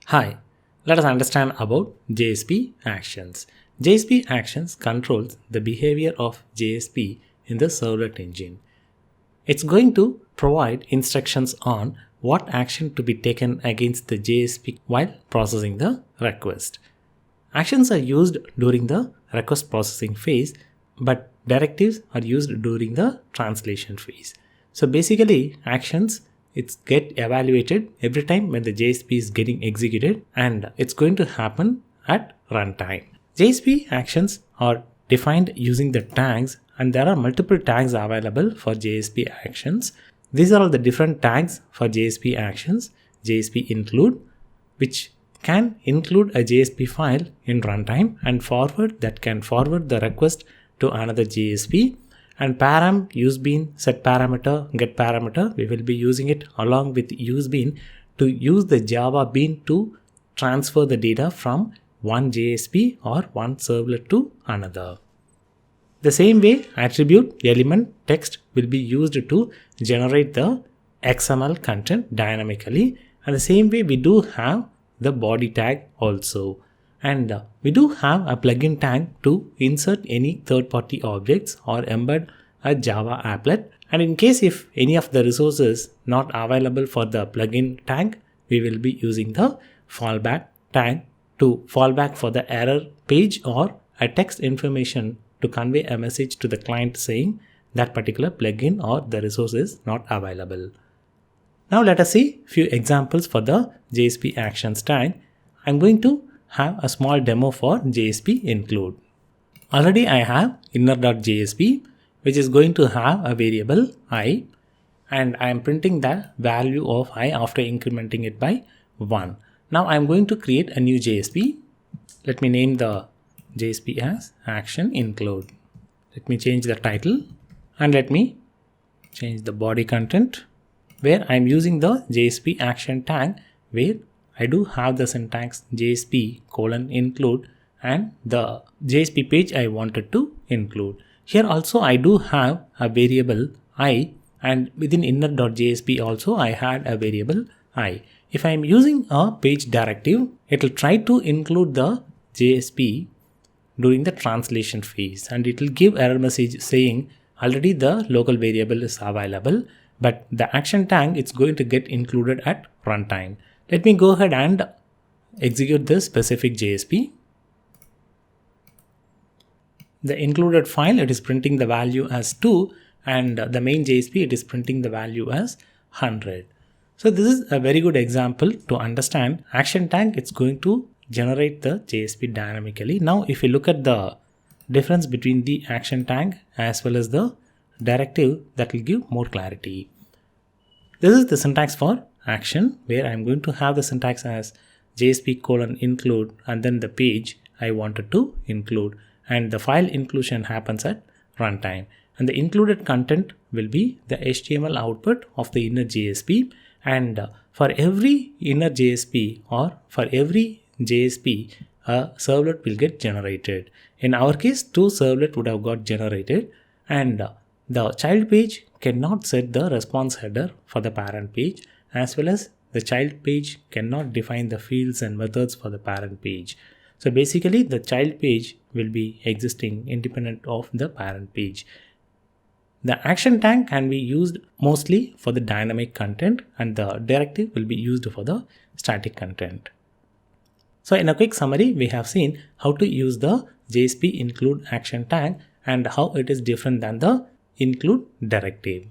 Hi, let us understand about JSP Actions. JSP Actions controls the behavior of JSP in the servlet engine. It's going to provide instructions on what action to be taken against the JSP while processing the request. Actions are used during the request processing phase, but directives are used during the translation phase. So basically, actions get evaluated every time when the JSP is getting executed, and it's going to happen at runtime. JSP actions are defined using the tags, and there are multiple tags available for JSP actions. These are all the different tags for JSP actions. JSP include, which can include a JSP file in runtime, and forward, that can forward the request to another JSP, and param, usebean, set parameter, get parameter, we will be using it along with usebean to use the Java bean to transfer the data from one JSP or one servlet to another. The same way, attribute, element, text will be used to generate the XML content dynamically, and the same way we do have the body tag also. And we do have a plugin tag to insert any third-party objects or embed a Java applet. And in case if any of the resources not available for the plugin tag, we will be using the fallback tag to fallback for the error page or a text information to convey a message to the client saying that particular plugin or the resource is not available. Now let us see few examples for the JSP Actions tag. I'm going to have a small demo for JSP include. Already I have inner.jsp, which is going to have a variable I, and I am printing the value of I after incrementing it by 1. Now I am going to create a new JSP. Let me name the JSP as action include. Let me change the title and let me change the body content, where I am using the JSP action tag, where I do have the syntax JSP :include and the JSP page I wanted to include. Here also I do have a variable I, and within inner.jsp also I had a variable I. If I am using a page directive, it will try to include the JSP during the translation phase, and it will give error message saying already the local variable is available, but the action tag it's going to get included at runtime. Let me go ahead and execute this specific JSP. The included file, it is printing the value as 2, and the main JSP, it is printing the value as 100. So this is a very good example to understand action tag. It's going to generate the JSP dynamically. Now if you look at the difference between the action tag as well as the directive, that will give more clarity. This is the syntax for action, where I'm going to have the syntax as JSP :include and then the page I wanted to include, and the file inclusion happens at runtime, and the included content will be the HTML output of the inner JSP, and for every inner JSP or for every JSP a servlet will get generated. In our case, 2 servlet would have got generated, and the child page cannot set the response header for the parent page, as well as the child page cannot define the fields and methods for the parent page. So basically the child page will be existing independent of the parent page. The action tag can be used mostly for the dynamic content, and the directive will be used for the static content. So in a quick summary, we have seen how to use the JSP include action tag and how it is different than the include directive.